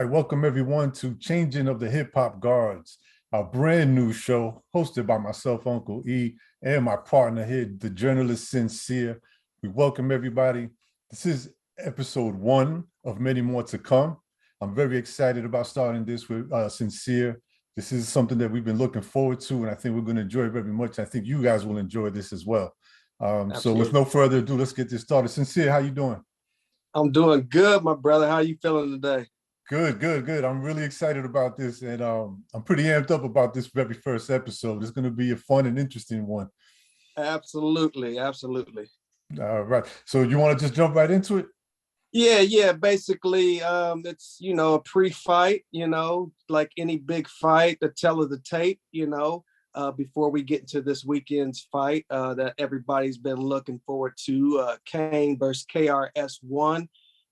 I welcome everyone to Changing of the Hip Hop Guards, a brand new show hosted by myself, Uncle E, and my partner here, the journalist Sin-Seer. We welcome everybody. This is episode 1 of many more to come. I'm very excited about starting this with Sin-Seer. This is something that we've been looking forward to, and I think we're going to enjoy it very much. I think you guys will enjoy this as well. So with no further ado, let's get this started. Sin-Seer, how you doing? I'm doing good, my brother. How are you feeling today? Good. I'm really excited about this, and I'm pretty amped up about this very first episode. It's going to be a fun and interesting one. Absolutely. All right. So you want to just jump right into it? Yeah. Basically, it's a pre-fight. Like any big fight, the tell of the tape. Before we get into this weekend's fight that everybody's been looking forward to, Kane versus KRS One,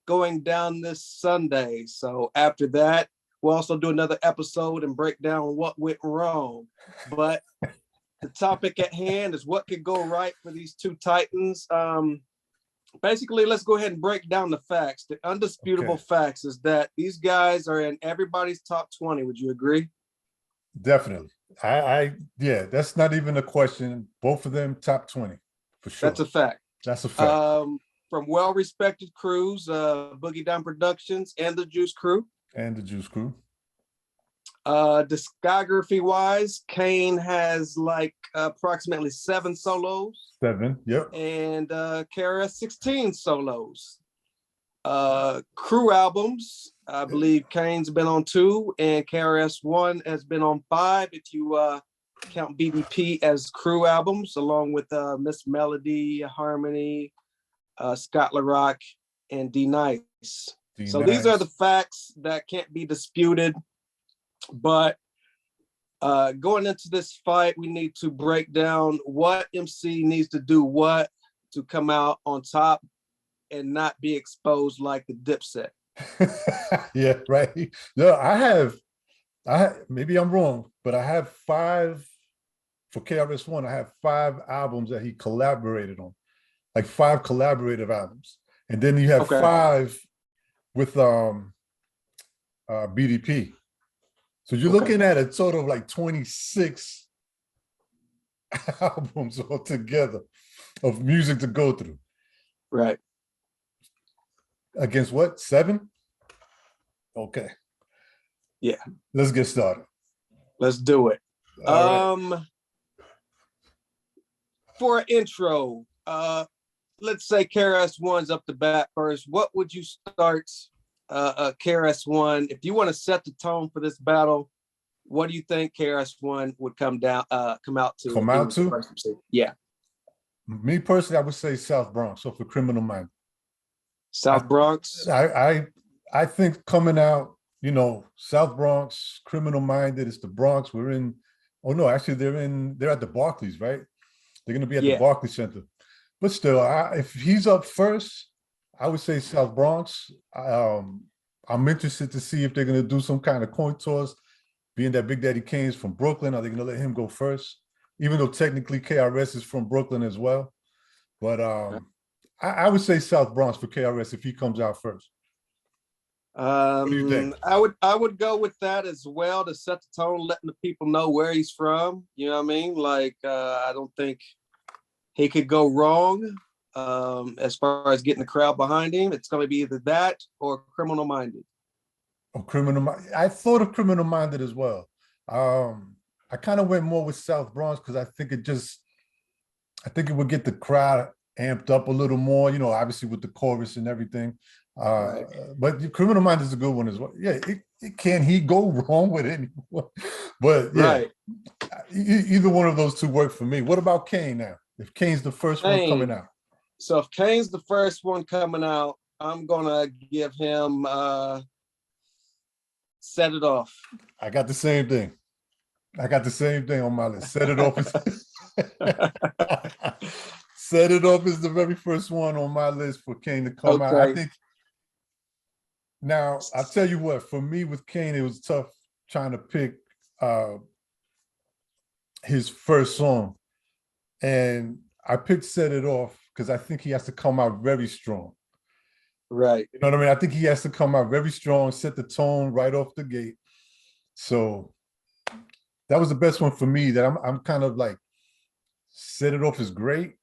going down this Sunday. So after that, we'll also do another episode and break down what went wrong. But the topic at hand is what could go right for these two Titans. Basically, let's go ahead and break down the facts. The undisputable facts is that these guys are in everybody's top 20. Would you agree? Definitely. Yeah, that's not even a question. Both of them top 20 for sure. That's a fact. That's a fact. From well-respected crews, Boogie Down Productions and the Juice Crew. Discography-wise, Kane has like approximately 7 solos. 7, yep. And KRS 16 solos. Crew albums, I believe Kane's been on 2 and KRS One has been on 5 if you count BDP as crew albums, along with Miss Melody, Harmony, Scott LaRock, and D-Nice. So these are the facts that can't be disputed. But going into this fight, we need to break down what MC needs to do what to come out on top and not be exposed like the Dipset. Yeah, right. No, I have, maybe I'm wrong, but I have 5 for KRS One. I have 5 albums that he collaborated on. Like 5 collaborative albums, and then you have 5 with BDP. So you're looking at a total of like 26 albums altogether of music to go through. Right. Against what? 7? Okay. Yeah. Let's get started. Let's do it. Right. For an intro, let's say KRS One's up the bat first. What would you start KRS One? If you want to set the tone for this battle, what do you think KRS One would come out to? Yeah. Me personally, I would say South Bronx, so for Criminal Minds. South Bronx? I think coming out, South Bronx, Criminal Minded, it's the Bronx. We're in, oh no, actually they're at the Barclays, right? They're going to be at the Barclays Center. But still, if he's up first, I would say South Bronx. I'm interested to see if they're going to do some kind of coin toss, being that Big Daddy Kane's from Brooklyn. Are they going to let him go first? Even though technically KRS is from Brooklyn as well. But I would say South Bronx for KRS if he comes out first. What do you think? I would go with that as well to set the tone, letting the people know where he's from. You know what I mean? Like, I don't think he could go wrong as far as getting the crowd behind him. It's going to be either that or Criminal Minded. I thought of Criminal Minded as well. I kind of went more with South Bronx because I think it would get the crowd amped up a little more, obviously with the chorus and everything. Right. But Criminal Minded is a good one as well. Yeah, can he go wrong with anyone? But yeah, right. Either one of those two work for me. What about Kane now? If Kane's the first one coming out. So if Kane's the first one coming out, I'm gonna give him Set It Off. I got the same thing. On my list. Set It Off. Set It Off is the very first one on my list for Kane to come out. I think. Now I'll tell you what. For me, with Kane, it was tough trying to pick his first song, and I picked Set It Off because I think he has to come out very strong. Right. You know what I mean? I think he has to come out very strong, set the tone right off the gate. So that was the best one for me. That I'm kind of like, set it off is great.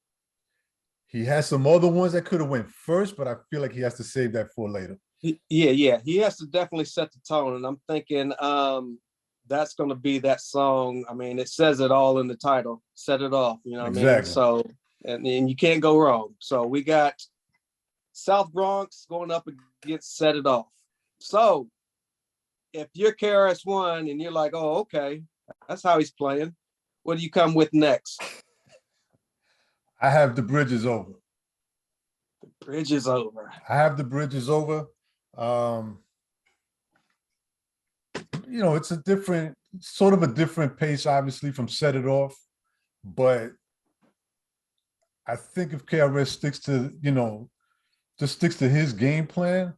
He has some other ones that could have went first, but I feel like he has to save that for later. Yeah. He has to definitely set the tone. And I'm thinking that's going to be that song. I mean, it says it all in the title, Set It Off, you know what I mean? So, and you can't go wrong. So we got South Bronx going up against Set It Off. So if you're KRS One and you're like, oh, okay, that's how he's playing, what do you come with next? I have The Bridge Is Over. The Bridge Is Over. I have The Bridge Is Over. You know, it's a different, sort of a different pace, obviously, from Set It Off. But I think if KRS sticks to, you know, just sticks to his game plan,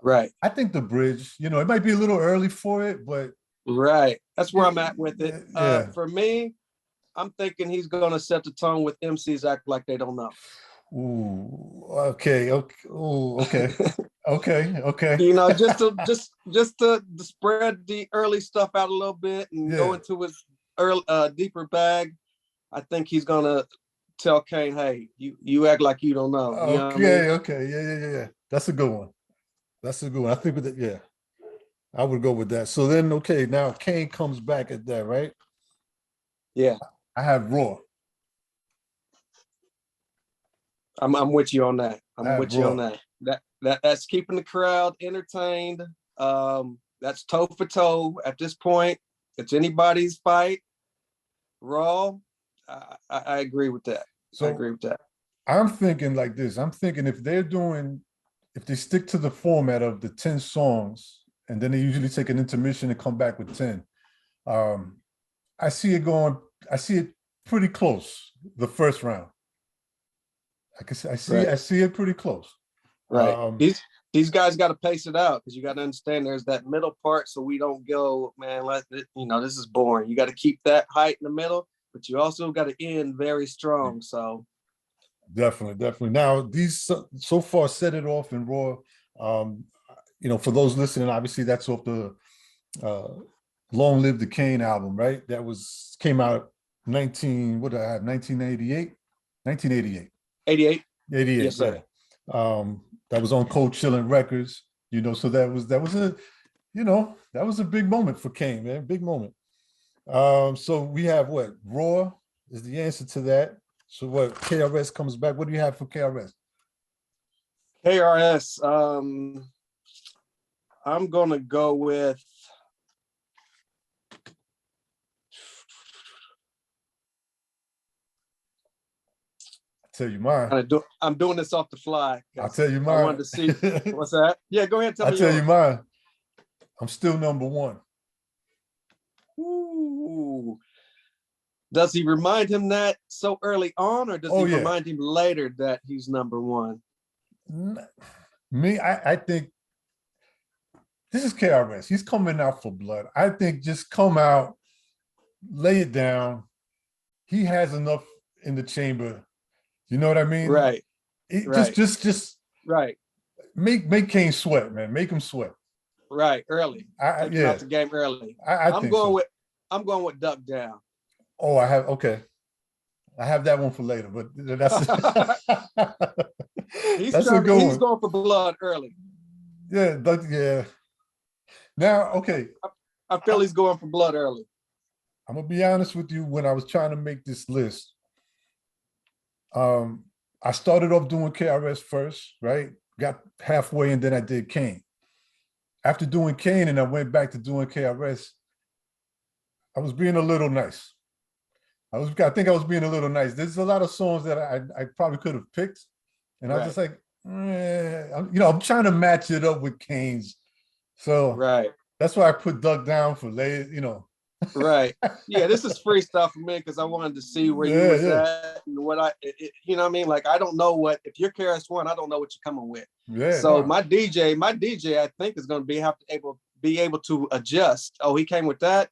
right? I think The Bridge, you know, it might be a little early for it, but right. That's where I'm at with it. Yeah. For me, I'm thinking he's going to set the tone with MCs Act Like They Don't Know. Ooh, okay. Ooh, okay. Okay. You know, just to spread the early stuff out a little bit and go into his early, deeper bag. I think he's gonna tell Kane, "Hey, you act like you don't know." You know what I mean? Okay. Yeah. That's a good one. That's a good one. I think with it, yeah, I would go with that. So then, okay, now Kane comes back at that, right? Yeah. I have Raw. I'm with you on that. I'm with you on that. That's keeping the crowd entertained. That's toe for toe at this point. It's anybody's fight. Raw. I agree with that. So I agree with that. I'm thinking like this. I'm thinking if they stick to the format of the 10 songs, and then they usually take an intermission and come back with 10. I see it pretty close, the first round. I see it pretty close. Right. These guys got to pace it out because you got to understand there's that middle part, so we don't go, man, this is boring. You got to keep that height in the middle, but you also got to end very strong. So definitely. Now these so far Set It Off and Raw. You know, for those listening, obviously that's off the Long Live the Kane album, right? That came out 1988. 88. Yes, sir. Yeah. That was on Cold Chillin' Records, you know, so that was a big moment for Kane, man. Big moment. So we have what? Raw is the answer to that. So what? KRS comes back. What do you have for KRS? KRS, I'm gonna go with tell you mine. I'm doing this off the fly. I'll tell you mine. I wanted to see what's that. Yeah, go ahead. I'll tell you mine. I'm still number one. Ooh. Does he remind him that so early on, or does he remind him later that he's number one? Me, I think this is KRS. He's coming out for blood. I think just come out, lay it down. He has enough in the chamber. You know what I mean? Right. Just right. Make Kane sweat, man. Make him sweat. Right, early. Take him out the game early. I'm going with Duck Down. Oh, I have that one for later, but that's he's going for blood early. Yeah. Now, okay. I feel he's going for blood early. I'm gonna be honest with you. When I was trying to make this list, I started off doing KRS first, right? Got halfway and then I did Kane. After doing Kane and I went back to doing KRS, I was being a little nice. I think I was being a little nice. There's a lot of songs that I probably could have picked. And I was just like, I'm trying to match it up with Kane's. So that's why I put Duck Down for later, Right. Yeah, this is freestyle for me because I wanted to see where you was at and what you know what I mean? Like, I don't know if you're KRS One, I don't know what you're coming with. Yeah. So my DJ, I think is going to be able to adjust. Oh, he came with that.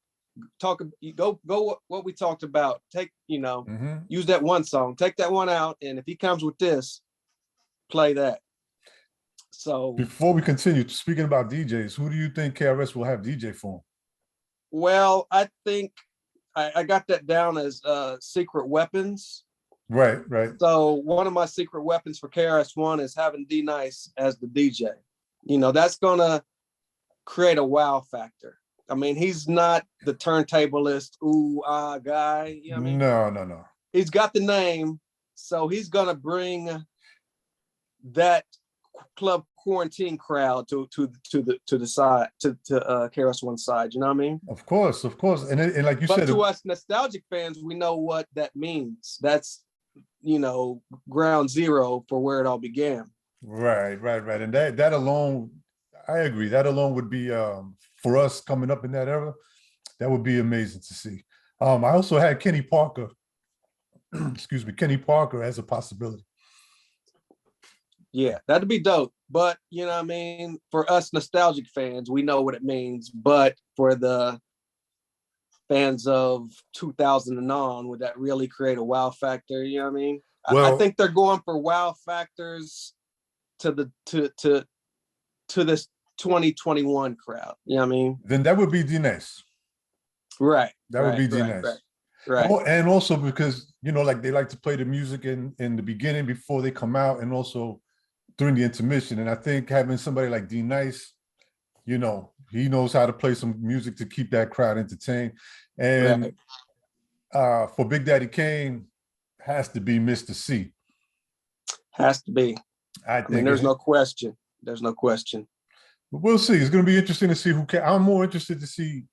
Go what we talked about. Take, use that one song, take that one out, and if he comes with this, play that. So before we continue, speaking about DJs, who do you think KRS will have DJ for him? well, I think I got that down as secret weapons. Right, right. So one of my secret weapons for KRS One is having D Nice as the DJ. You know, that's gonna create a wow factor. I mean, he's not the turntablist, ooh, ah guy. You know what I mean? No, no, no. He's got the name, so he's gonna bring that club quarantine crowd to the side, to KRS One side. You know what I mean? Of course, and like you But said, to us nostalgic fans, we know what that means. That's, you know, ground zero for where it all began. right, and that alone, I agree. That alone would be for us coming up in that era. That would be amazing to see. I also had Kenny Parker, excuse me, Kenny Parker as a possibility. Yeah, that'd be dope. But you know what I mean? For us nostalgic fans, we know what it means. But for the fans of 2000 and on, would that really create a wow factor? You know what I mean? Well, I think they're going for wow factors to this 2021 crowd. You know what I mean? then that would be D-Nice. Right. That would be D-Nice. Right. Oh, and also because, you know, like they like to play the music in the beginning before they come out, and also during the intermission. And I think having somebody like D-Nice, you know, he knows how to play some music to keep that crowd entertained. And for Big Daddy Kane, has to be Mr. C. Has to be. I mean, there's no question. There's no question. We'll see. It's going to be interesting to see who can. I'm more interested to see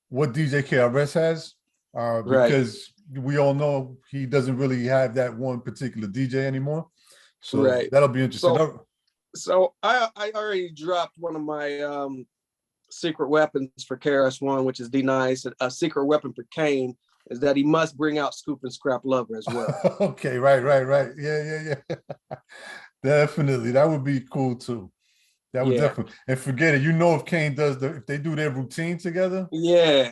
what DJ KRS has, because we all know he doesn't really have that one particular DJ anymore. So that'll be interesting. So I already dropped one of my secret weapons for KRS One, which is D-Nice. A secret weapon for Kane is that he must bring out Scoop and Scrap Lover as well. Okay, right. Yeah. Definitely. That would be cool too. That would definitely. And forget it. You know, if Kane does if they do their routine together. Yeah,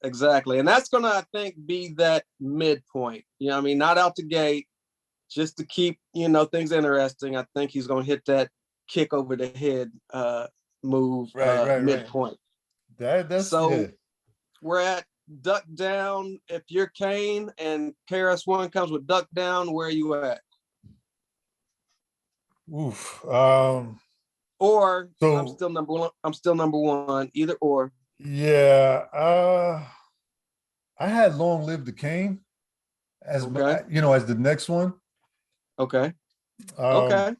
exactly. And that's gonna, I think, be that midpoint. You know what I mean? Not out the gate, just to keep, you know, things interesting. I think he's gonna hit that kick over the head move midpoint. That's so we're at duck down. If you're Kane and KRS One comes with duck down, where are you at? Oof. Or so, I'm still number one. I'm still number one. Either or. Yeah. I had Long Live the Kane as you know, as the next one. Okay. I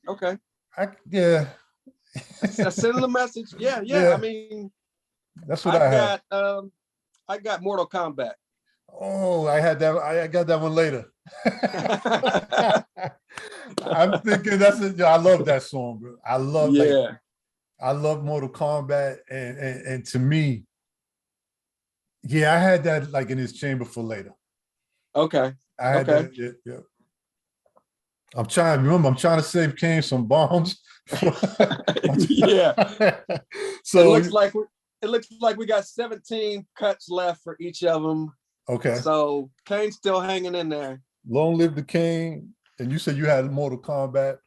send the message. Yeah. I mean, that's what I had. I got Mortal Kombat. Oh, I had that. I got that one later. I'm thinking that's it. I love that song, bro. I love I love Mortal Kombat, and to me, I had that like in his chamber for later. Okay. I had that. Yeah. I'm trying to save Kane some bombs. Yeah. So it looks like we got 17 cuts left for each of them. Okay. So Kane's still hanging in there. Long live the Kane. And you said you had Mortal Kombat.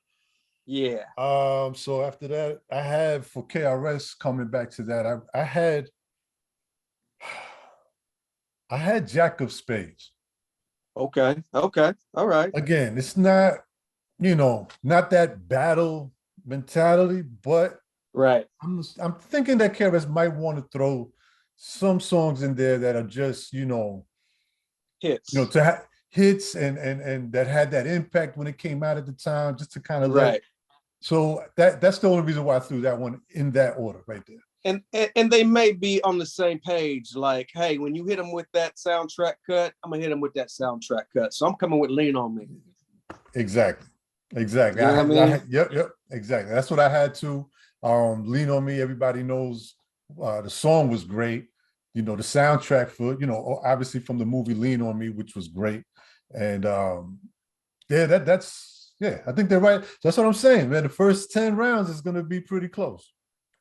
Yeah. So after that, I had for KRS, coming back to that, I had Jack of Spades. Okay. All right. Again, it's not, you know, not that battle mentality, but I'm thinking that KRS might want to throw some songs in there that are just, you know, hits. You know, to have hits and that had that impact when it came out at the time, just to kind of so that's the only reason why I threw that one in that order right there. And they may be on the same page, like, hey, when you hit them with that soundtrack cut, I'm gonna hit them with that soundtrack cut. So I'm coming with Lean on Me. Exactly. You know yep, exactly. That's what I had to. Lean on Me, everybody knows the song was great. You know, the soundtrack for, you know, obviously from the movie Lean on Me, which was great. And that's I think they're right. That's what I'm saying, man. The first 10 rounds is gonna be pretty close.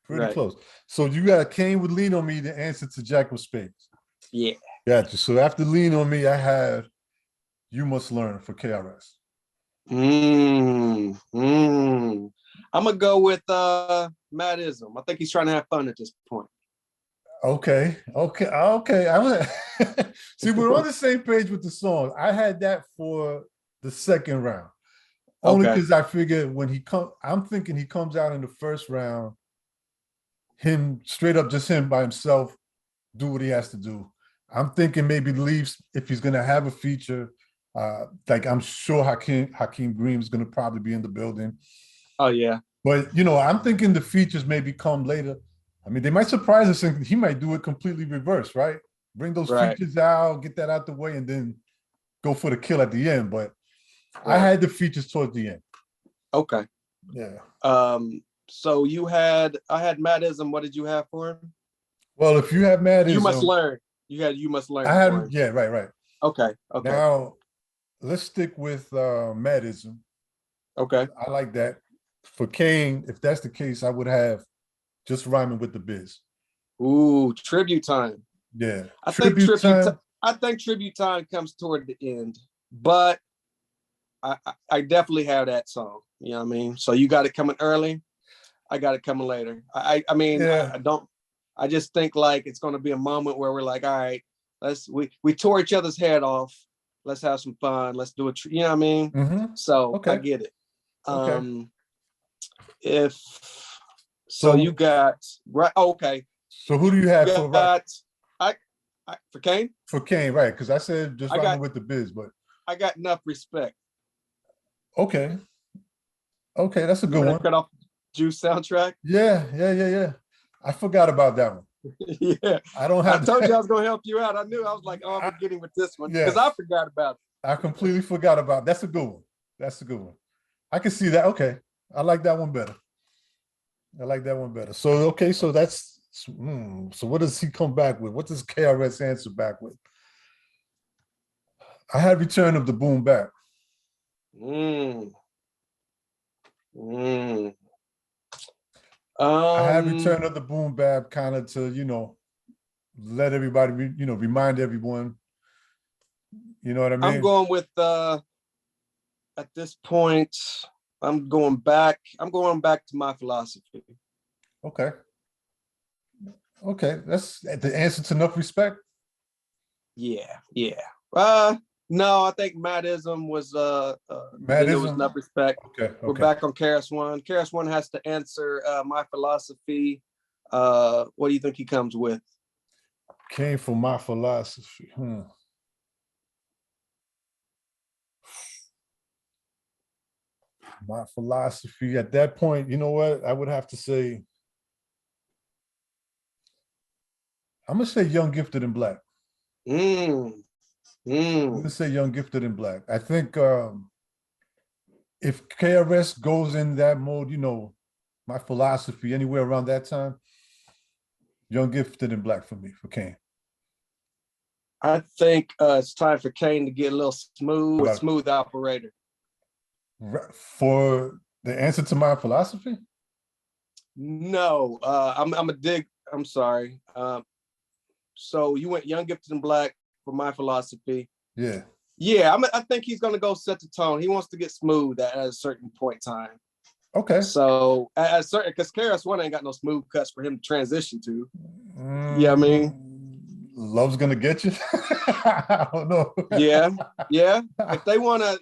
Pretty close. So you got Kane with Lean on Me, the answer to Jack of Spades. Yeah. Gotcha. So after Lean on Me, I had You Must Learn for KRS. I'm gonna go with Madism. I think he's trying to have fun at this point. Okay. I was see, we're on the same page with the song. I had that for the second round. Only because I figured when I'm thinking he comes out in the first round, him straight up, just him by himself, do what he has to do. I'm thinking maybe leaves if he's gonna have a feature. Like I'm sure Hakeem Green is gonna probably be in the building. Oh yeah. But I'm thinking the features maybe come later. I mean, they might surprise us and he might do it completely reverse, right? Bring those features out, get that out the way, and then go for the kill at the end. But I had the features towards the end. Okay. Yeah. So I had Madism. What did you have for him? Well, if you have Madism, You Must Learn. You Must Learn. I had, yeah, right. Okay. Now let's stick with Madism. Okay. I like that. For Kane, if that's the case, I would have Just Rhyming with the Biz. Ooh, Tribute Time. Yeah. I think Tribute Time comes toward the end, but I definitely have that song. You know what I mean? So you got it coming early. I got it coming later. I mean, yeah. I just think like it's going to be a moment where we're like, all right, we tore each other's head off. Let's have some fun. Let's do it. You know what I mean? Mm-hmm. So I get it. Okay. So you got right. Okay. So who do you have for for Kane? For Kane, right? Because I said Just Rhyming with the Biz, but I got Enough Respect. Okay, that's a good one. Cut off Juice soundtrack. Yeah. I forgot about that one. Yeah, I don't have. I told you I was going to help you out. I knew I was like, oh, I'm beginning with this one because I forgot about it. I completely forgot about it. That's a good one. I can see that. Okay, I like that one better. So so that's so what does he come back with? What does KRS answer back with? I had Return of the Boom Bap. I had Return of the Boom Bap kind of to let everybody remind everyone. You know what I mean? I'm going with at this point, I'm going back to My Philosophy. Okay. That's the answer to Enough Respect. Yeah. No, I think Madism was Madism was Enough Respect. Okay. We're back on KRS One. KRS One has to answer My Philosophy. What do you think he comes with? Came from My Philosophy. My Philosophy. At that point, you know what? I would have to say, I'm gonna say Young, Gifted, and Black. I'm gonna say Young, Gifted, and Black. I think if KRS goes in that mode, My Philosophy, anywhere around that time, Young, Gifted, and Black for me, for Kane. I think it's time for Kane to get a little smooth with Smooth Operator. For the answer to My Philosophy? No, I'm sorry. So you went Young, Gifted, and Black for My Philosophy. Yeah. I think he's gonna go set the tone. He wants to get smooth at a certain point in time. Okay. So at a certain, because KRS One ain't got no smooth cuts for him to transition to. Yeah, I mean, Love's Gonna Get You. I don't know. Yeah. If they want to,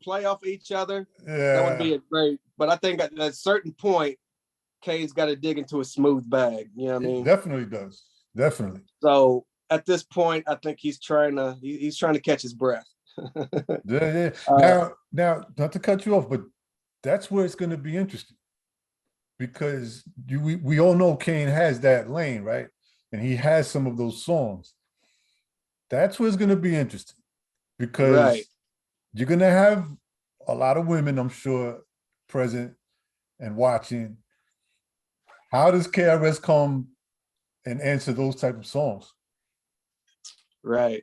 play off each other, that would be a great. But I think at a certain point, Kane's got to dig into a smooth bag. You know what I mean? He definitely does. Definitely. So at this point, I think he's trying to catch his breath. Yeah. Now, not to cut you off, but that's where it's going to be interesting, because we all know Kane has that lane, right? And he has some of those songs. That's where it's going to be interesting, because you're going to have a lot of women, I'm sure, present and watching. How does KRS come and answer those type of songs? Right.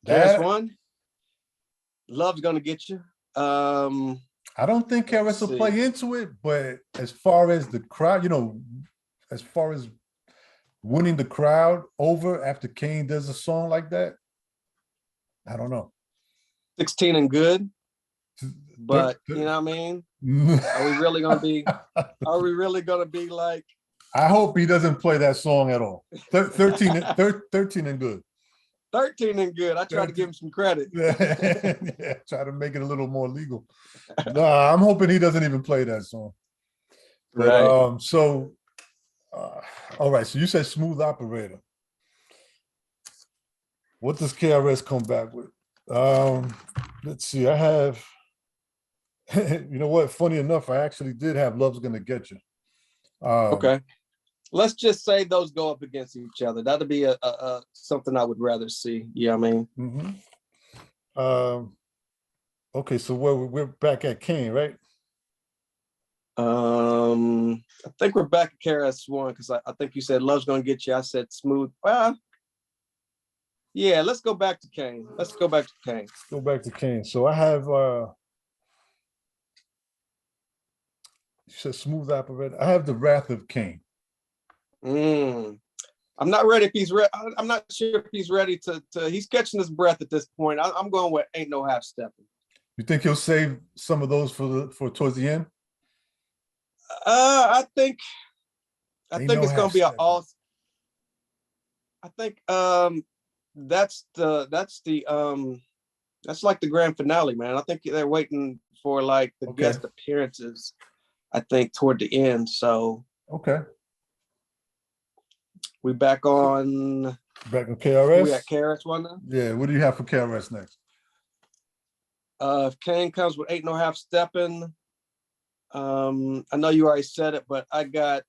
KRS One, Love's Gonna Get You. I don't think KRS will play into it, but as far as the crowd, as far as winning the crowd over after Kane does a song like that, I don't know. 16 and Good. But you know what I mean? Are we really gonna be? Are we really gonna be like? I hope he doesn't play that song at all. 13 and good. 13 and good. I try to give him some credit. Yeah, try to make it a little more legal. Nah, I'm hoping he doesn't even play that song. But, right. All right. So you said Smooth Operator. What does KRS come back with? Let's see. I have, you know what? Funny enough, I actually did have Love's Gonna Get You. Okay. Let's just say those go up against each other. That'd be a something I would rather see. Yeah, I mean. Okay, so we're back at Kane, right? I think we're back at KRS One because I think you said Love's Gonna Get You. I said Smooth. Well, yeah, let's go back to Kane. Let's go back to Kane. Let's go back to Kane. So I have you said Smooth Operator. I have The Wrath of Kane. I'm not ready if he's ready. I'm not sure if he's ready to he's catching his breath at this point. I'm going with Ain't No Half Stepping. You think he'll save some of those for towards the end? I think it's gonna be an all. I think that's like the grand finale, man. I think they're waiting for like the guest appearances, I think, toward the end. So okay. We back on KRS? We at KRS One now? Yeah, what do you have for KRS next? If Kane comes with Ain't No Half Stepping, I know you already said it, but I got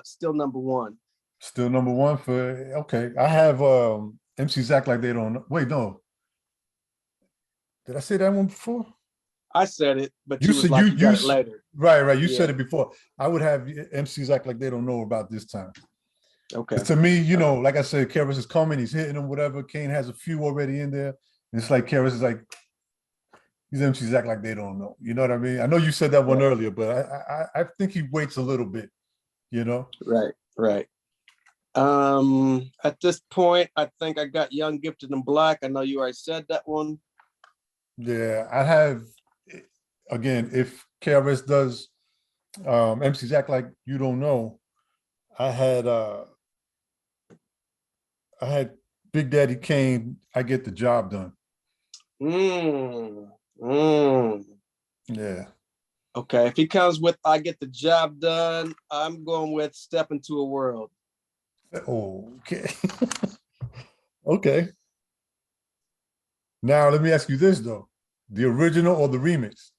Still Number One. Still Number One for, okay. I have MCs Act Like They Don't Know. Wait, no. Did I say that one before? I said it, but you said like you got it later. Right. You said it before. I would have MCs Act Like They Don't Know about this time. Okay. To me, you know, like I said, KRS is coming, he's hitting them, whatever. Kane has a few already in there. And it's like KRS is like, these MCs act like they don't know. You know what I mean? I know you said that one earlier, but I think he waits a little bit, you know? Right. At this point, I think I got Young, Gifted, and Black. I know you already said that one. Yeah, I have, again, if KRS does MCs Act Like You Don't Know, I had Big Daddy Kane, I Get the Job Done. Yeah. Okay, if he comes with I Get the Job Done, I'm going with Step Into a World. Okay. Okay. Now let me ask you this though: the original or the remix?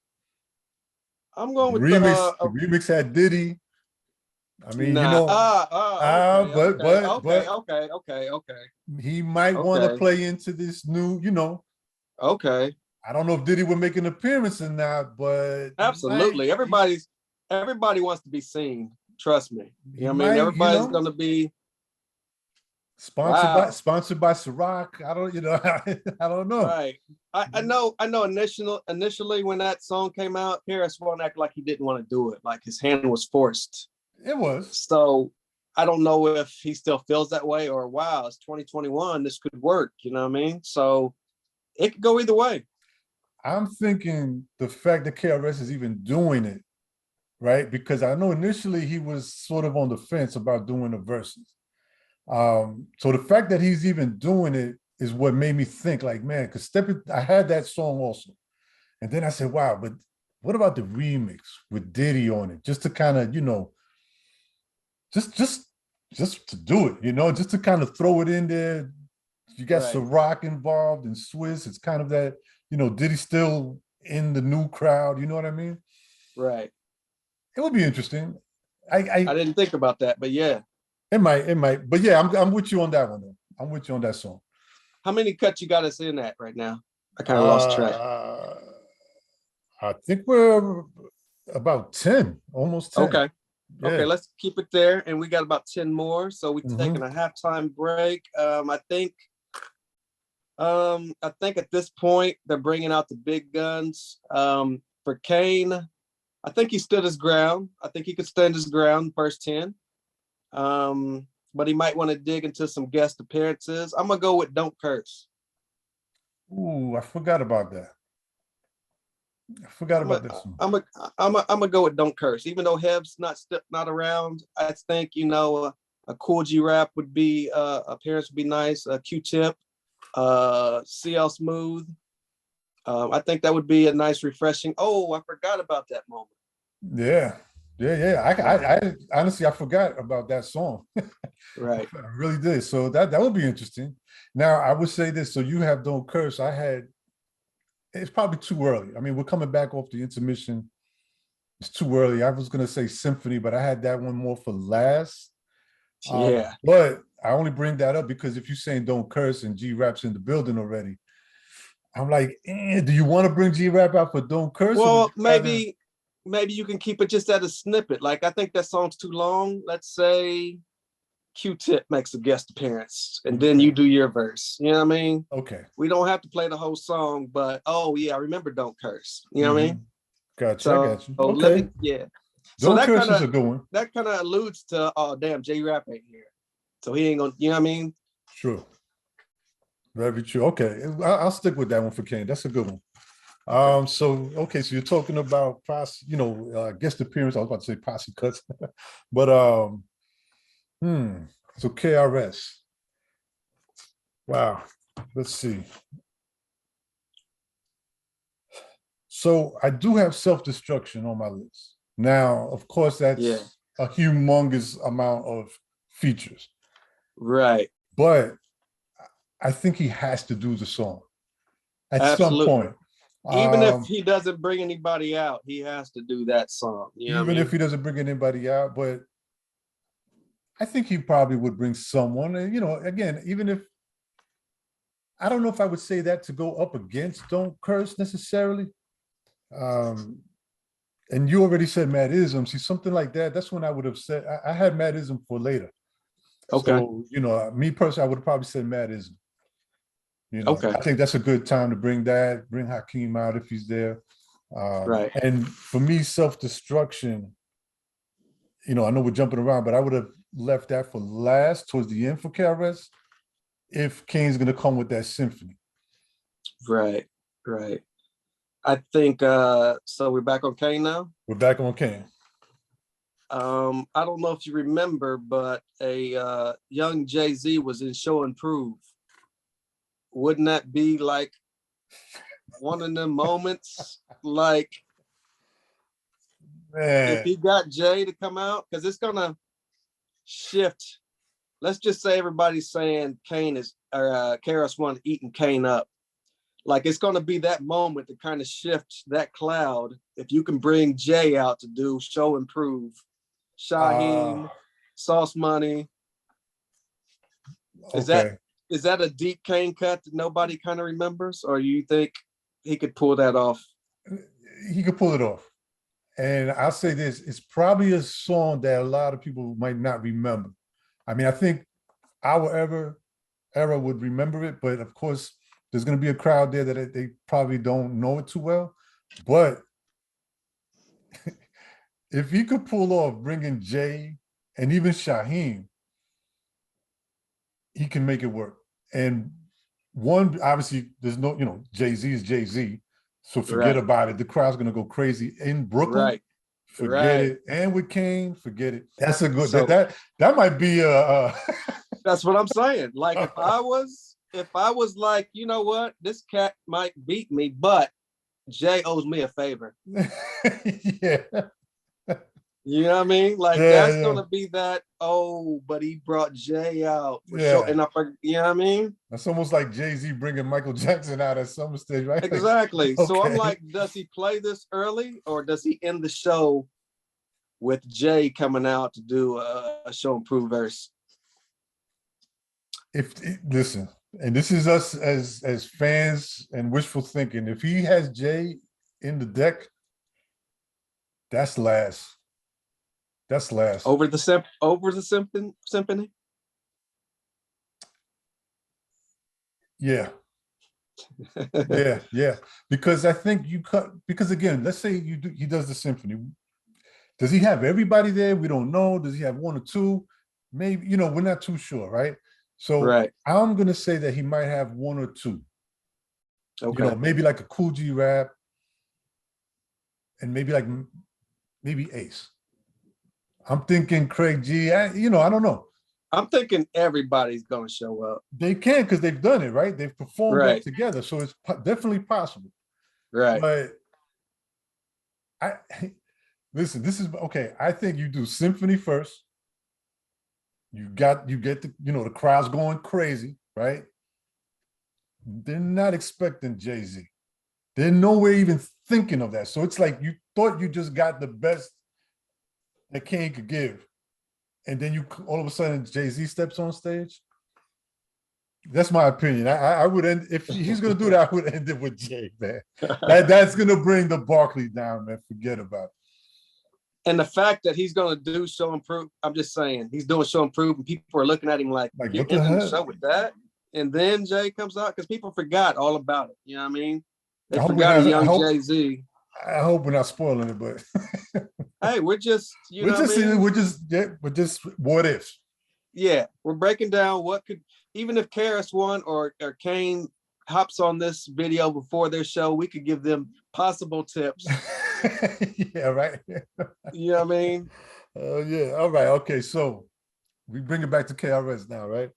I'm going with remix. The remix had Diddy. I mean, you know. Okay. He might want to play into this new, you know. Okay. I don't know if Diddy would make an appearance in that, but absolutely, everybody wants to be seen. Trust me. You know what I mean? Everybody's gonna be sponsored by Ciroc. I don't know. Right. I know. Initially, when that song came out, KRS One acted like he didn't want to do it, like his hand was forced. It was. So I don't know if he still feels that way or wow, it's 2021. This could work. You know what I mean? So it could go either way. I'm thinking the fact that KRS is even doing it, right? Because I know initially he was sort of on the fence about doing the verses. So the fact that he's even doing it is what made me think like, man, because I had that song also. And then I said, wow, but what about the remix with Diddy on it? Just to kind of, you know, just to do it, you know, just to kind of throw it in there. You got Ciroc involved and Swiss. It's kind of that, you know, Diddy still in the new crowd. You know what I mean? Right. It would be interesting. I didn't think about that, but yeah. It might. But yeah, I'm with you on that one though. I'm with you on that song. How many cuts you got us in at right now? I kind of lost track. I think we're about 10, almost 10. Okay. Yeah. Okay, let's keep it there. And we got about 10 more. So we're taking a halftime break. I think at this point they're bringing out the big guns. For Kane, I think he stood his ground. I think he could stand his ground first 10. But he might want to dig into some guest appearances. I'm gonna go with Don't Curse. Ooh, I forgot about that. I forgot I'm a, about that song. I'm a go with Don't Curse. Even though Heb's not around, I think, you know, a Cool G rap would be, appearance would be nice. Q-Tip, CL Smooth. I think that would be a nice, refreshing. Oh, I forgot about that moment. Yeah, yeah. I honestly I forgot about that song. Right. I really did. So that would be interesting. Now I would say this. So you have Don't Curse. I had. It's probably too early. I mean, we're coming back off the intermission. It's too early. I was gonna say Symphony, but I had that one more for last. Yeah. But I only bring that up because if you're saying Don't Curse and G Rap's in the building already, I'm like, do you want to bring G Rap out for Don't Curse? Well, maybe you can keep it just at a snippet. Like, I think that song's too long. Let's say Q-Tip makes a guest appearance, and then you do your verse. You know what I mean? Okay. We don't have to play the whole song, but oh yeah, I remember Don't Curse. You know what I mean? Gotcha. So, I got you. Okay. So Don't Curse is a good one. that kind of alludes to, oh damn, J Rap ain't here, so he ain't gonna. You know what I mean? True. Very true. Okay, I'll stick with that one for Kane. That's a good one. So okay, so you're talking about posse, guest appearance. I was about to say posse cuts, but so KRS. Wow. Let's see. So I do have self-destruction on my list. Now, of course, that's a humongous amount of features. Right. But I think he has to do the song at Absolutely. some point. Even if he doesn't bring anybody out, he has to do that song. You know even if he doesn't bring anybody out, but I think he probably would bring someone. And, again, even if, I don't know if I would say that to go up against Don't Curse necessarily. And you already said Madism. See, something like that, that's when I would have said, I had Madism for later. Okay. So, me personally, I would have probably said Madism. I think that's a good time to bring Hakeem out if he's there. Right. And for me, self-destruction, I know we're jumping around, but I would have left that for last, towards the end for KRS, if Kane's going to come with that symphony. Right. I think, so we're back on Kane now? We're back on Kane. I don't know if you remember, but a young Jay-Z was in Show and Prove. Wouldn't that be like one of the moments, like, man, if he got Jay to come out? Because it's gonna shift. Let's just say everybody's saying Kane is, or KRS One eating Kane up. Like, it's gonna be that moment to kind of shift that cloud. If you can bring Jay out to do Show and Prove, Shaheem, Sauce Money. Is that a deep Kane cut that nobody kind of remembers, or you think he could pull that off? He could pull it off. And I'll say this, it's probably a song that a lot of people might not remember. I mean, I think our era would remember it, but of course, there's going to be a crowd there that they probably don't know it too well. But if he could pull off bringing Jay and even Shaheem, he can make it work. And one, obviously, there's no, Jay-Z is Jay-Z. So forget about it. The crowd's going to go crazy in Brooklyn. Right. Forget it. And with Kane, forget it. That's a good, that might be a that's what I'm saying. Like, if I was like, you know what, this cat might beat me, but Jay owes me a favor. Yeah. You know what I mean? Like, that's gonna be that, but he brought Jay out for sure. And you know what I mean? That's almost like Jay-Z bringing Michael Jackson out at some stage, right? Exactly. Like, so I'm like, does he play this early, or does he end the show with Jay coming out to do a Show and Prove verse? Listen, and this is us as fans and wishful thinking. If he has Jay in the deck, that's last. That's last. Over the symphony? Yeah. Yeah. Because I think because again, let's say he does the symphony. Does he have everybody there? We don't know. Does he have one or two? Maybe, we're not too sure, right? So I'm gonna say that he might have one or two. Okay. Maybe like a Cool G rap, and maybe Ace. I'm thinking Craig G. I don't know. I'm thinking everybody's gonna show up. They can because they've done it, right? They've performed that together, so it's definitely possible. Right. But I listen. This is okay. I think you do Symphony first. You get the the crowd's going crazy, right? They're not expecting Jay-Z. They're nowhere even thinking of that. So it's like you thought you just got the best that Kane could give. And then you all of a sudden Jay-Z steps on stage. That's my opinion. I would end, if he's gonna do that, I would end it with Jay, man. That's gonna bring the Barkley down, man. Forget about it. And the fact that he's gonna do show and prove, I'm just saying, he's doing show and prove, and people are looking at him like you're ending the show with that. And then Jay comes out because people forgot all about it. You know what I mean? They forgot a young Jay-Z. I hope we're not spoiling it, but hey, we're just we're just what if. Yeah, we're breaking down what could, even if KRS One or Kane hops on this video before their show, we could give them possible tips. Yeah, right. You know what I mean? Oh yeah. All right. Okay. So we bring it back to KRS now, right?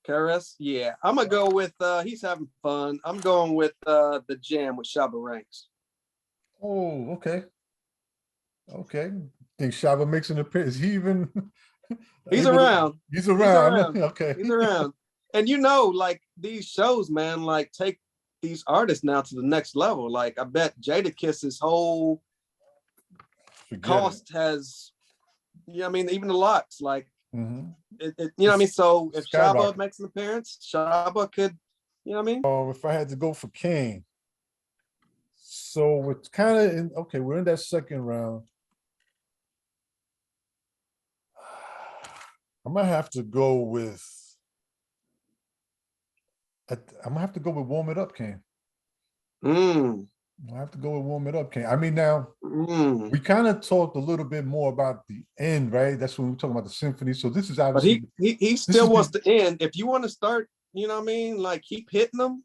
KRS, yeah. I'm gonna go with he's having fun. I'm going with the Jam with Shabba Ranks. Oh, okay. Okay. Think Shabba makes an appearance. He even he's around. He's around. Okay. He's around. And like these shows, man, like take these artists now to the next level. Like I bet Jadakiss's whole cost has, I mean, even the locks, like it you know what I mean? So if Shabba makes an appearance, Shabba could, you know what I mean? If I had to go for Kane, so it's kind of in, okay, we're in that second round. I'm gonna have to go with Warm It Up, Kane. I have to go with Warm It Up, Kane. I mean, now we kind of talked a little bit more about the end, right? That's when we were talking about the symphony. So this is obviously, but he still wants to end. If you want to start, you know what I mean, like keep hitting them,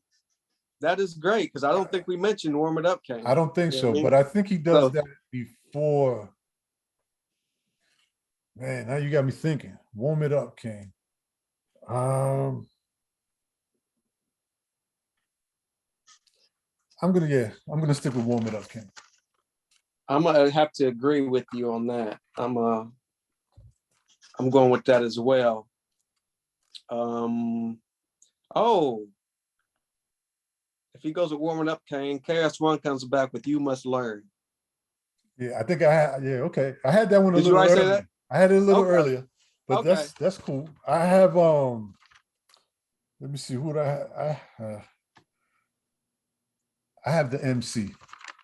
that is great, because I don't think we mentioned Warm It Up, Kane. I don't think so, but I think he does that before. Man, now you got me thinking. Warm It Up, Kane. I'm gonna stick with Warm It Up, Kane. I'm gonna have to agree with you on that. I'm going with that as well. If he goes with Warming Up, Kane, KRS One comes back with You Must Learn. Yeah, I think I had, okay. I had that one a little earlier. Say that? I had it a little earlier, but that's cool. I have let me see who do I have the MC.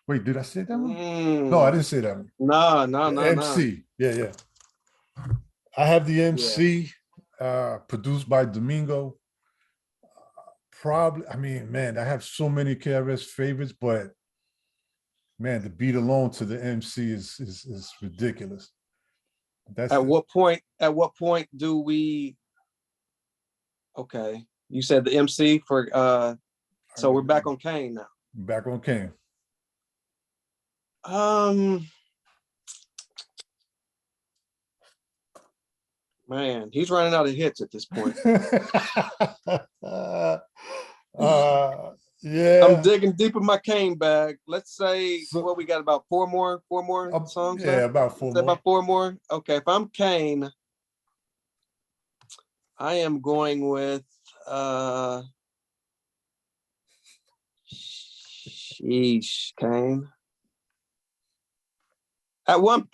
Wait, did I say that one? No, I didn't say that one. No, MC. Yeah. I have the MC produced by Domingo. Probably, I mean, man, I have so many KRS favorites, but man, the beat alone to the MC is ridiculous. At what point do we, okay, you said the MC for so we're back on Kane now. Back on Kane. Man, he's running out of hits at this point. Yeah. I'm digging deep in my Kane bag. Let's say what we got, about four more songs. Yeah, about four more. About 4 more. Okay, if I'm Kane, I am going with sheesh, Kane. At one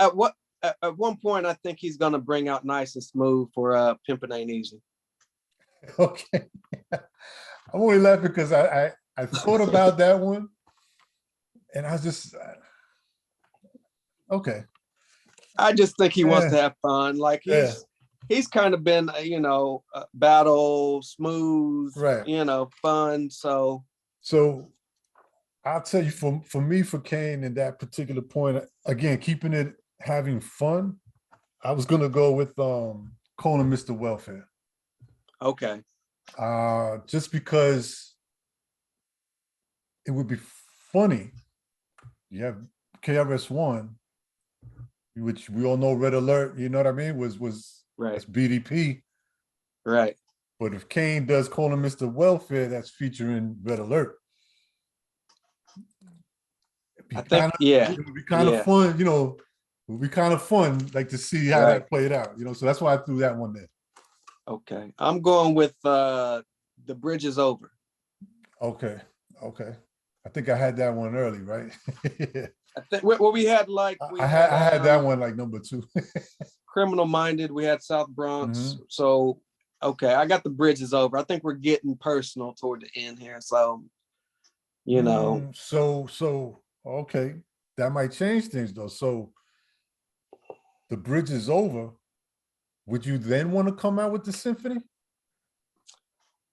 point, I think he's gonna bring out Nice and Smooth for Pimpin' Ain't Easy. Okay. I'm only laughing because I thought about that one, and I was just okay. I just think he wants to have fun. Like he's kind of been, battle, smooth, right? Fun. So I'll tell you, for me, for Kane in that particular point, again, keeping it having fun, I was gonna go with Conan Mr. Welfare. Okay. Just because it would be funny. You have KRS One, which we all know Red Alert, you know what I mean, was Right. that's BDP. Right. But if Kane does Call Him Mr. Welfare, that's featuring Red Alert. I think, yeah. It would be kind of fun, you know, it would be kind of fun, like to see how that played out, you know. So that's why I threw that one there. Okay. I'm going with The Bridge Is Over. Okay. Okay. I think I had that one early, right? I think what we had, like I had that one like number 2. Criminal Minded, we had South Bronx. So okay, I got The Bridge Is Over. I think we're getting personal toward the end here. So, you know. So okay. That might change things though. So The Bridge Is Over. Would you then want to come out with the symphony?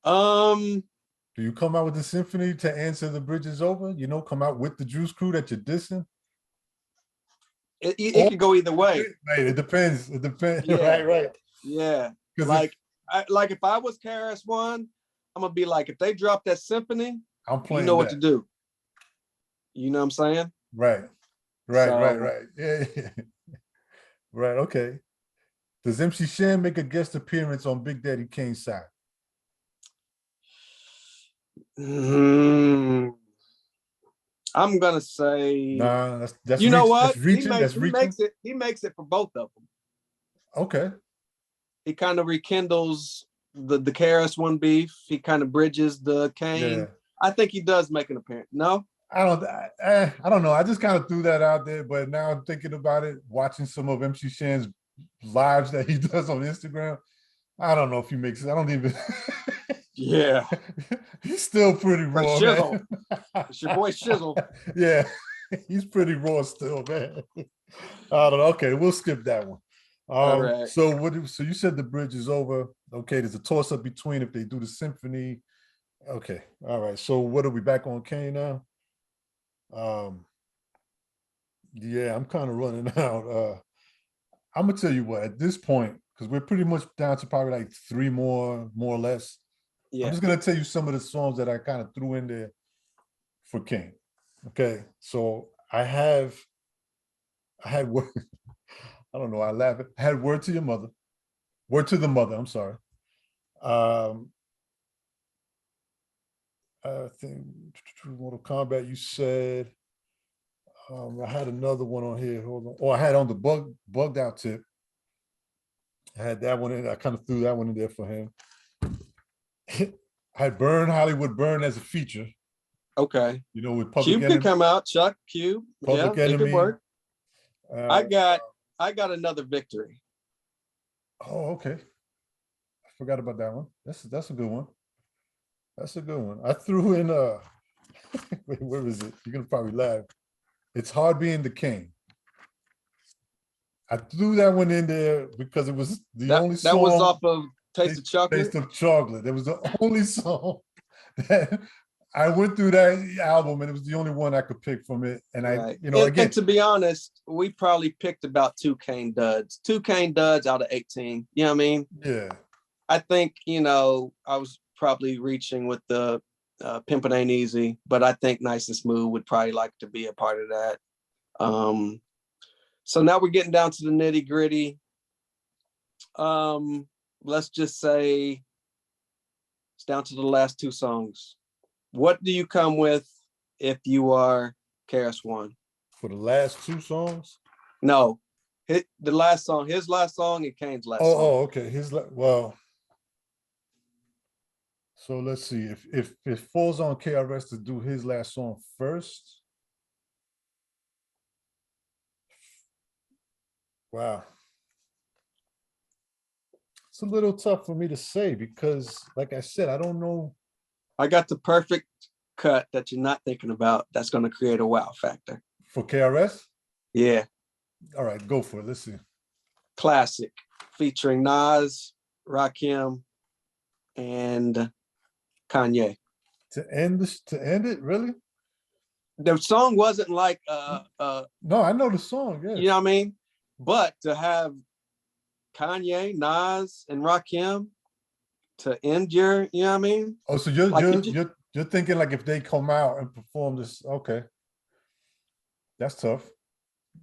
Do you come out with the symphony to answer The Bridge Is Over? You know, come out with the Juice Crew that you're dissing? It could go either way. Right, it depends. It depends. Yeah. Right. Yeah. Like if I was KRS One, I'm gonna be like, if they drop that symphony, I'm playing. You know what to do. You know what I'm saying? Right. Yeah. Right. Okay. Does MC Shan make a guest appearance on Big Daddy Kane's side? I'm gonna say, nah. That's you know what? He makes it for both of them. Okay. He kind of rekindles the KRS One beef. He kind of bridges the Kane. Yeah. I think he does make an appearance. No, I don't know. I just kind of threw that out there, but now I'm thinking about it, watching some of MC Shan's lives that he does on Instagram. I don't know if he makes it. I don't even. Yeah. He's still pretty raw, man. It's your boy Shizzle. Yeah, he's pretty raw still, man. I don't know. Okay, we'll skip that one. All right. So you said The Bridge Is Over. Okay, there's a toss up between if they do the symphony. Okay, all right. So what are we back on Kane now? Yeah, I'm kind of running out. I'm gonna tell you what, at this point, because we're pretty much down to probably like 3 more or less. Yeah. I'm just gonna tell you some of the songs that I kind of threw in there for Kane. Okay, so I had word. I don't know. I laugh. I had Word to Your Mother. Word to the Mother. I'm sorry. I think Mortal Kombat. You said. I had another one on here. Hold on. Oh, I had on the bugged out tip. I had that one in. I kind of threw that one in there for him. I had Hollywood Burn as a feature. Okay. You know, with Public Enemy. Cube could come out. Chuck Cube. Public Enemy. It could work. I got Another Victory. Oh, okay. I forgot about that one. That's a good one. That's a good one. I threw in wait, where is it? You're gonna probably laugh. It's Hard Being the King. I threw that one in there because it was the only song. That was off of Taste of Chocolate? Taste of Chocolate. It was the only song that I went through that album, and it was the only one I could pick from it. And again, to be honest, we probably picked about 2 Kane duds. 2 Kane duds out of 18. You know what I mean? Yeah. I think, I was probably reaching with the Pimpin' Ain't Easy, but I think Nice and Smooth would probably like to be a part of that. So now we're getting down to the nitty gritty. Let's just say it's down to the last 2 songs. What do you come with if you are KRS One? For the last 2 songs? No, his last song, and Kane's last song. Oh, okay. Well. So let's see if it falls on KRS to do his last song first. Wow. It's a little tough for me to say because, like I said, I don't know. I got the perfect cut that you're not thinking about that's going to create a wow factor. For KRS? Yeah. All right, go for it. Let's see. Classic, featuring Nas, Rakim, and Kanye. To end it, really? The song wasn't like no, I know the song, yeah. You know what I mean? But to have Kanye, Nas, and Rakim to end your, you know what I mean? Oh, so you're thinking like if they come out and perform this, okay. That's tough.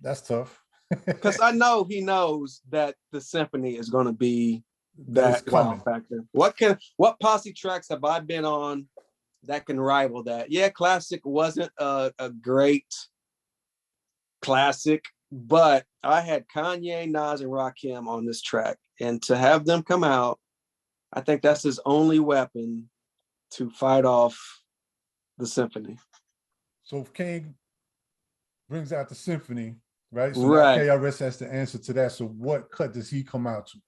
That's tough. Because I know he knows that the symphony is going to be That is that wow coming. factor. What posse tracks have I been on that can rival that? Yeah, Classic wasn't a great classic, but I had Kanye, Nas, and Rakim on this track, and to have them come out, I think that's his only weapon to fight off the symphony. So if Kane brings out the symphony, right? So now Right. KRS has to answer to that. So what cut does he come out to?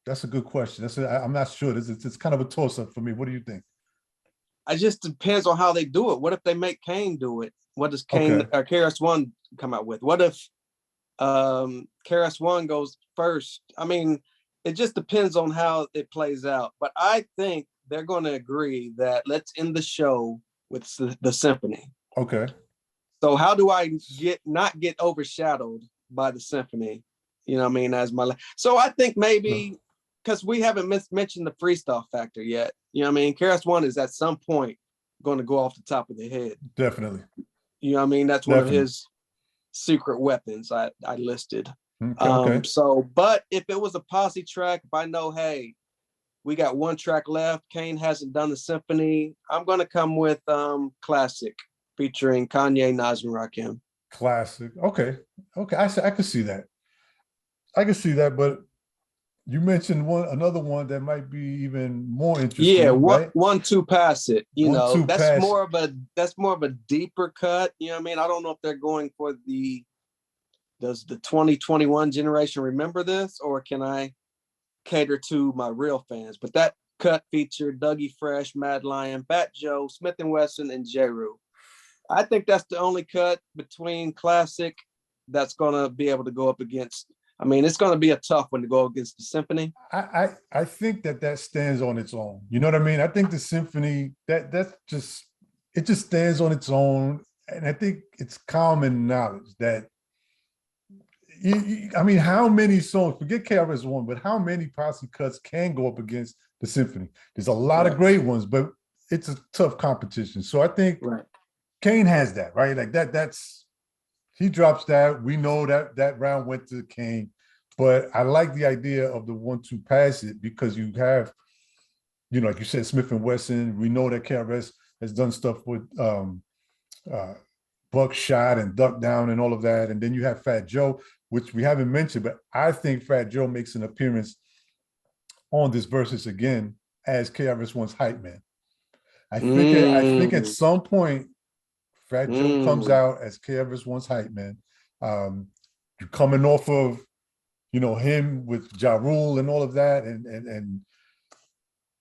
That's a good question. I'm not sure. It's kind of a toss-up for me. What do you think? It just depends on how they do it. What if they make Kane do it? What does Kane or KRS One come out with? What if KRS One goes first? I mean, it just depends on how it plays out. But I think they're going to agree that let's end the show with the symphony. Okay. So how do I not get overshadowed by the symphony? You know what I mean? So I think maybe because we haven't mentioned the freestyle factor yet. You know what I mean? KRS One is at some point going to go off the top of the head. Definitely. You know what I mean? That's one of his secret weapons I listed. Okay. So, but if it was a posse track, if I know, hey, we got one track left, Kane hasn't done the symphony, I'm going to come with Classic featuring Kanye, Nas, and Rakim. Classic. Okay. I can see that. But you mentioned another one that might be even more interesting. Yeah, right? 1, 2, pass it. You know, that's pass. more of a deeper cut. You know what I mean? I don't know if they're going for does the 2021 generation remember this, or can I cater to my real fans? But that cut featured Dougie Fresh, Mad Lion, Fat Joe, Smith and Wesson, and Jeru. I think that's the only cut between Classic that's gonna be able to go up against. I mean, it's gonna be a tough one to go against the symphony. I think that stands on its own. You know what I mean? I think the symphony that's just stands on its own, and I think it's common knowledge that. I mean, how many songs? Forget KRS One, but how many posse cuts can go up against the symphony? There's a lot of great ones, but it's a tough competition. So I think Kane has that, right? Like that's he drops that. We know that round went to Kane, but I like the idea of the 1, 2 pass it because you have, like you said, Smith and Wesson. We know that KRS has done stuff with Buckshot and Duck Down and all of that, and then you have Fat Joe, which we haven't mentioned, but I think Fat Joe makes an appearance on this versus again as KRS One's hype man. I think at some point Fat Joe comes out as KRS One's hype man. You're coming off of, him with Ja Rule and all of that, and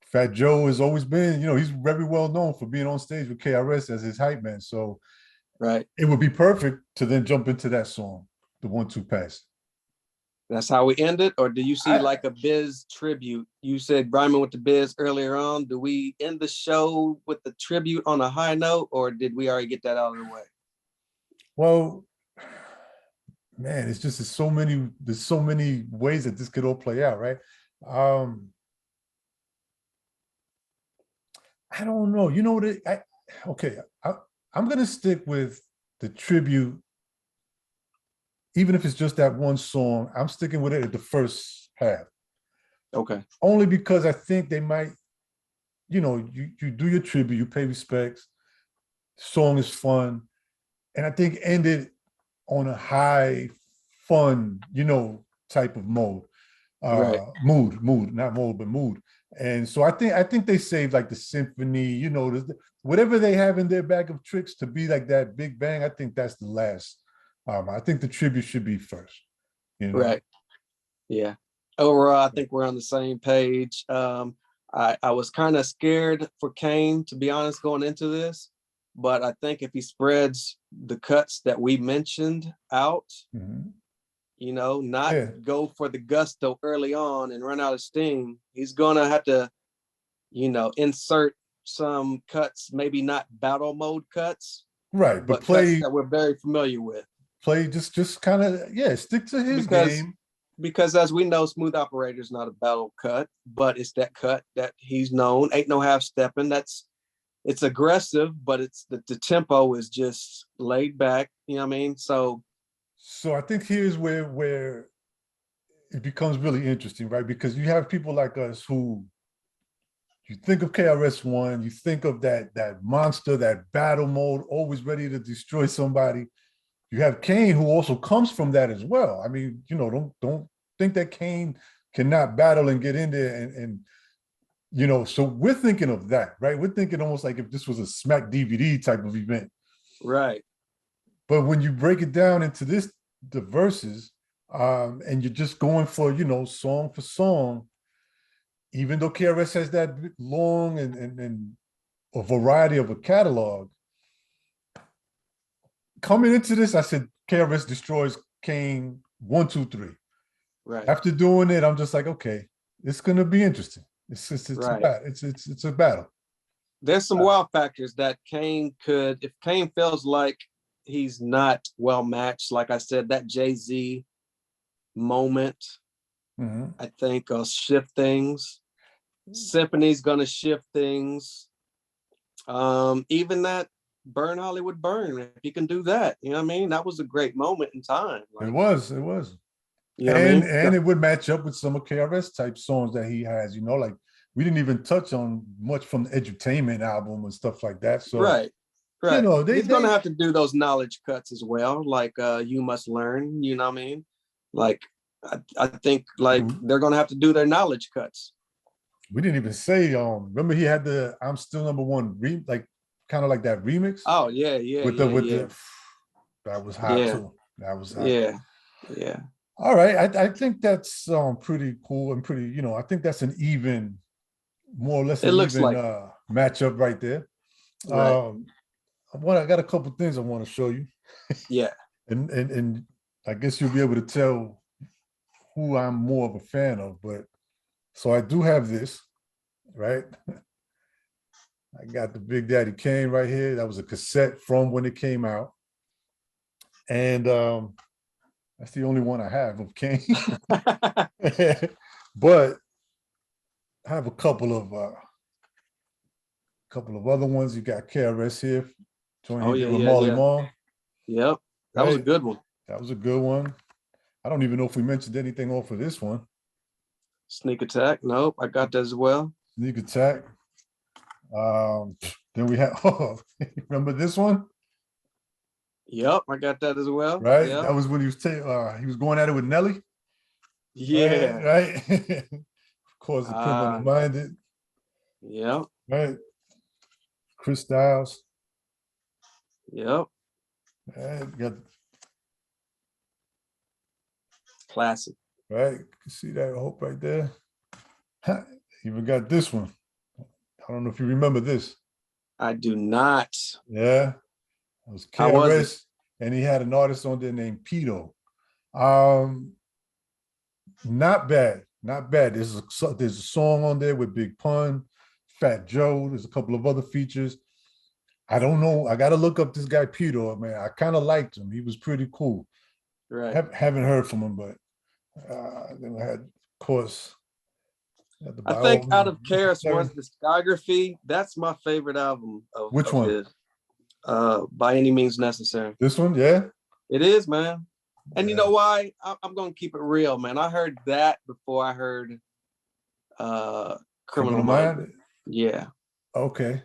Fat Joe has always been, he's very well known for being on stage with KRS as his hype man. So it would be perfect to then jump into that song, the 1, 2 pass. That's how we end it? Or do you see like a Biz tribute? You said Bryman with the Biz earlier on. Do we end the show with the tribute on a high note, or did we already get that out of the way? Well, man, there's so many ways that this could all play out, right? I don't know. You know what? I'm going to stick with the tribute. Even if it's just that one song, I'm sticking with it at the first half. Okay. Only because I think they might, you do your tribute, you pay respects, song is fun, and I think end it on a high, fun, type of mode. Mood, not mode, but mood. And so I think they saved like the symphony, whatever they have in their bag of tricks to be like that big bang. I think that's the last. I think the tribute should be first. Right. Yeah. Overall, I think we're on the same page. I was kind of scared for Kane, to be honest, going into this. But I think if he spreads the cuts that we mentioned out, go for the gusto early on and run out of steam, he's going to have to, insert some cuts, maybe not battle mode cuts. Right. But cuts that we're very familiar with. Play just kind of, stick to his game. Because as we know, Smooth Operator is not a battle cut, but it's that cut that he's known. Ain't no half stepping. It's aggressive, but it's the tempo is just laid back. You know what I mean? So So I think here's where it becomes really interesting, right? Because you have people like us who, you think of KRS One, you think of that monster, that battle mode, always ready to destroy somebody. You have Kane, who also comes from that as well. I mean, don't think that Kane cannot battle and get in there and so we're thinking of that, right? We're thinking almost like if this was a Smack DVD type of event. Right. But when you break it down into the verses, and you're just going for, song for song, even though KRS has that long and a variety of a catalog, coming into this, I said KRS destroys Kane 1, 2, 3. Right. After doing it, I'm just like, okay, it's gonna be interesting. It's right. it's a battle. There's some wow factors that Kane could, if Kane feels like he's not well matched, like I said, that Jay-Z moment, I think shift things. Symphony's gonna shift things. Even that Burn Hollywood Burn, if you can do that, you know what I mean? That was a great moment in time. Like, it was. You know what I mean? And it would match up with some of KRS type songs that he has, like we didn't even touch on much from the Edutainment album and stuff like that. So right. He's gonna have to do those knowledge cuts as well, like You Must Learn, you know what I mean? Like I think like they're gonna have to do their knowledge cuts. We didn't even say, remember he had the I'm Still Number One like kind of like that remix. Oh yeah. The that was hot too. That was hot. Yeah. All right, I think that's pretty cool and pretty, I think that's an even, more or less, an even like matchup right there. Right. I got a couple things I want to show you. Yeah. and I guess you'll be able to tell who I'm more of a fan of. But so I do have this, right? I got the Big Daddy Kane right here. That was a cassette from when it came out. And that's the only one I have of Kane. But I have a couple of other ones. You got KRS here. Marley Marl. Yep. That was a good one. That was a good one. I don't even know if we mentioned anything off of this one. Sneak Attack. Nope, I got that as well. Sneak Attack. Then we have, remember this one? Yep, I got that as well. Right? Yep. That was when he was going at it with Nelly. Yeah. Right? Of course, the Criminal Minded. Yep. Right? Chris Styles. Yep. Right? Got classic. Right? You can see that hope right there. Even got this one. I don't know if you remember this. I do not. Yeah. It was KRS, and he had an artist on there named Pito. Not bad. There's a song on there with Big Pun, Fat Joe. There's a couple of other features. I don't know. I got to look up this guy Pito, man. I kind of liked him. He was pretty cool. Right. Haven't heard from him, but then I had, of course. I think out of KRS One's discography, that's my favorite album. Which one? His. By Any Means Necessary. This one, yeah. It is, man. And you know why? I'm gonna keep it real, man. I heard that before I heard Criminal Minded. Yeah. Okay.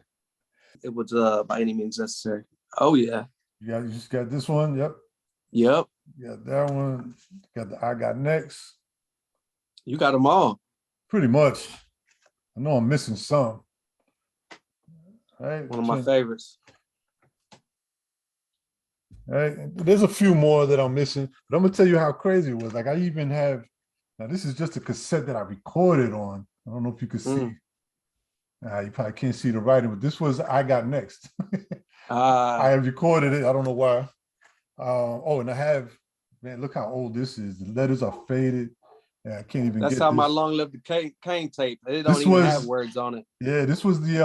It was By Any Means Necessary. Oh yeah. You just got this one. Yep. You got that one. Got the I Got Next. You got them all. Pretty much. I know I'm missing some. Right. One of my favorites. Right. There's a few more that I'm missing, but I'm gonna tell you how crazy it was. Like I even have, now this is just a cassette that I recorded on. I don't know if you can see. You probably can't see the writing, but this was I Got Next. I have recorded it. I don't know why. And I have, man, look how old this is. The letters are faded. Yeah, I can't even That's get how this. my Long Live the Kane tape. It don't even have words on it. Yeah, this was the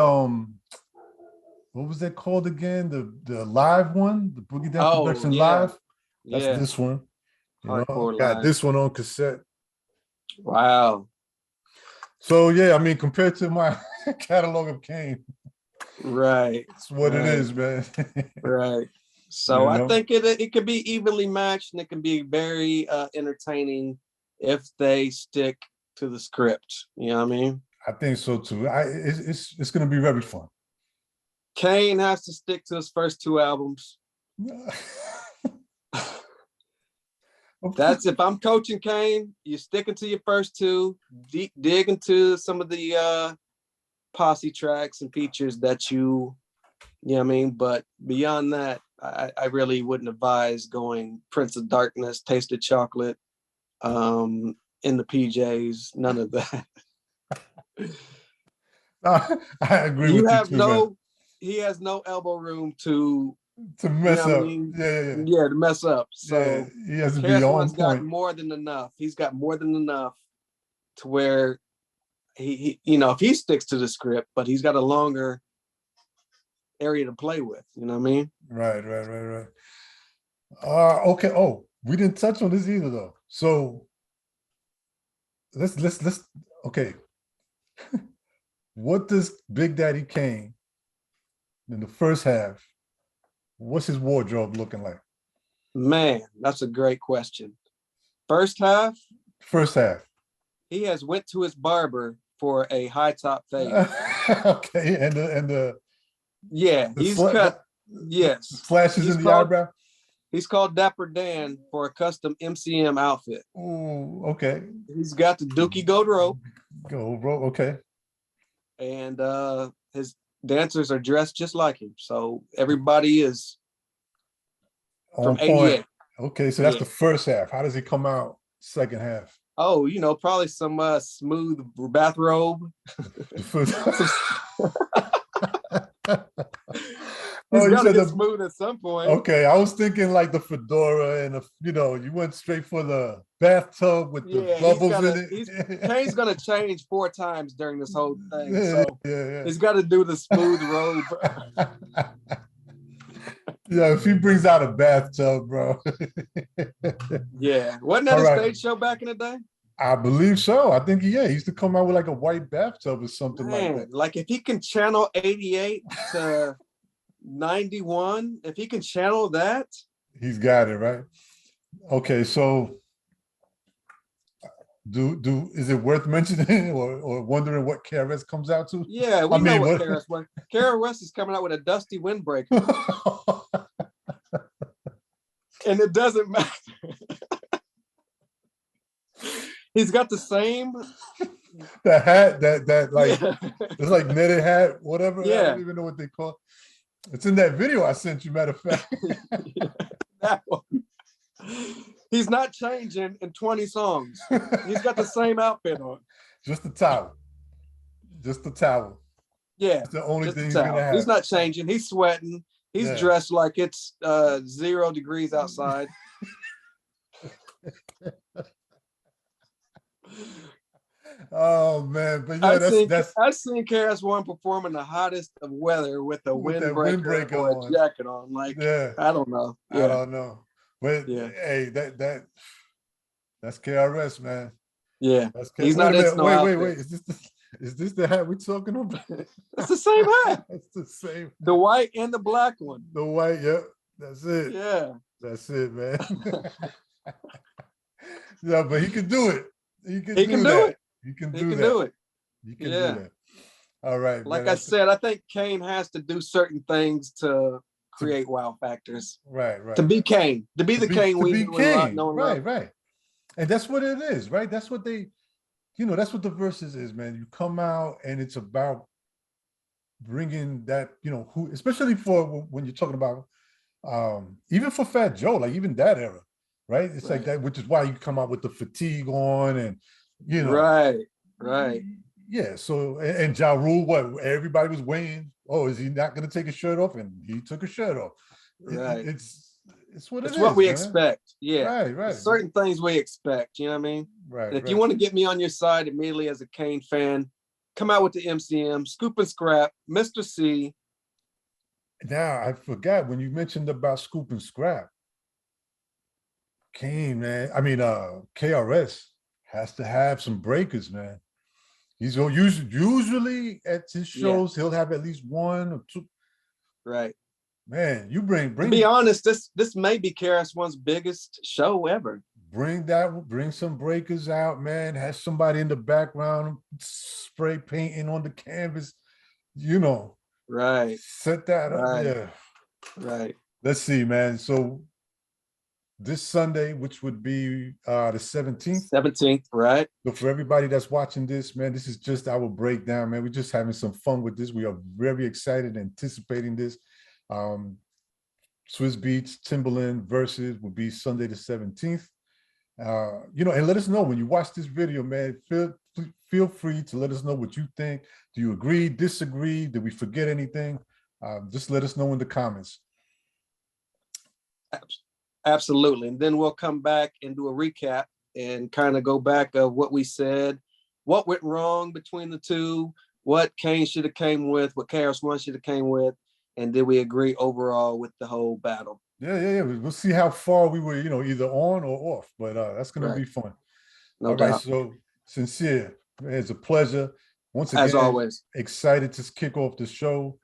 what was that called again? The live one, the Boogie Down Production Live. That's this one. Got this one on cassette. Wow. So yeah, I mean, compared to my catalog of Kane, right? It's what it is, man. Right. So I think it could be evenly matched, and it can be very entertaining if they stick to the script. You know what I mean? I think so too. It's going to be very fun. Kane has to stick to his first 2 albums. That's if I'm coaching Kane, you're sticking to your first 2, dig into some of the posse tracks and features that you know what I mean? But beyond that, I really wouldn't advise going Prince of Darkness, Tasted Chocolate, in the PJs, none of that. I agree with you too, man. He has no elbow room to mess up. Yeah, to mess up. So he has to be KRS on One's got point. more than enough. He's got more than enough to where he if he sticks to the script, but he's got a longer area to play with. You know what I mean? Right. Okay. Oh, we didn't touch on this either, though. So let's okay. What does Big Daddy Kane in the first half? What's his wardrobe looking like? Man, that's a great question. First half. He has went to his barber for a high top fade. Okay, and the he's cut. Yes, flashes in the eyebrow. He's called Dapper Dan for a custom MCM outfit. Oh, okay. He's got the Dookie Gold Rope. Okay. And his dancers are dressed just like him. So everybody is from 88. Okay, so that's the first half. How does he come out second half? Oh, probably some smooth bathrobe. He's got to get smooth at some point. Okay, I was thinking like the fedora and you went straight for the bathtub with the bubbles in it. Kane's gonna change 4 times during this whole thing, so he's got to do the smooth robe. Yeah, if he brings out a bathtub, bro. Yeah, wasn't that a stage show back in the day? I believe so. I think he used to come out with like a white bathtub or something like that. Like if he can channel 88 to 91, if he can channel that, he's got it, right? Okay, so is it worth mentioning or wondering what KRS comes out to? Yeah, we know what KRS was. KRS is coming out with a dusty windbreaker. And it doesn't matter. He's got the same the hat that like it's like netted hat, whatever. Yeah. I don't even know what they call it. It's in that video I sent you, matter of fact. That one. He's not changing in 20 songs. He's got the same outfit on. Just the towel. Yeah. It's the only thing he's gonna have. He's not changing. He's sweating. He's dressed like it's 0 degrees outside. Oh man, but I've seen KRS One perform in the hottest of weather with a windbreaker or a jacket on. Like, I don't know. I don't know. But hey, that's KRS, man. Yeah, he's not. Wait. Is this the hat we're talking about? It's the same hat. It's the same. The white and the black one. The white, that's it. Yeah, that's it, man. Yeah, but he can do it. He can do it. He can do it. You can do that. All right. Like I said, I think Kane has to do certain things to create wow factors. Right. To be Kane. To be the Kane we know. Right. And that's what it is, right? That's what that's what the Versus is, man. You come out and it's about bringing that, who, especially for when you're talking about, even for Fat Joe, like even that era, right? It's like that, which is why you come out with the fatigue on and, Right. Yeah. So, and Ja Rule, what everybody was waiting. Oh, is he not going to take his shirt off? And he took his shirt off. Right. It's what it's what we expect. Yeah. Right. There's certain things we expect. You know what I mean? Right. And if you want to get me on your side immediately as a Kane fan, come out with the MCM, Scoop and Scrap, Mr. C. Now I forgot when you mentioned about Scoop and Scrap. Kane, man. I mean, KRS has to have some breakers, man. He's usually at his shows, he'll have at least 1 or 2. Right. Man, you To bring be honest, this may be KRS One's biggest show ever. bring some breakers out, man. Have somebody in the background spray painting on the canvas, you know. Right. Set that up. Right. Yeah. Right. Let's see, man. So this Sunday, which would be the 17th. 17th, right? So for everybody that's watching this, man, this is just our breakdown, man. We're just having some fun with this. We are very excited, anticipating this. Swiss Beats, Timberland versus will be Sunday the 17th. You know, and let us know when you watch this video, man. Feel free to let us know what you think. Do you agree, disagree? Did we forget anything? Just let us know in the comments. Absolutely. And then we'll come back and do a recap and kind of go back of what we said, what went wrong between the two, what Kane should have came with, what KRS One should have came with, and did we agree overall with the whole battle? Yeah. We'll see how far we were, you know, either on or off, but that's going to be fun. No doubt. Right, so Sin-Seer, it's a pleasure. Once again, as always, excited to kick off the show,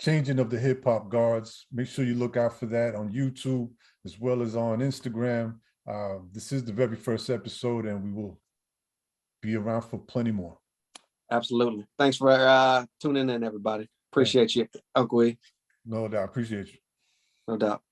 Changing of the Hip Hop Guards. Make sure you look out for that on YouTube as well as on Instagram. This is the very first episode, and we will be around for plenty more. Absolutely. Thanks for tuning in, everybody. Appreciate you, Uncle E. No doubt. Appreciate you. No doubt.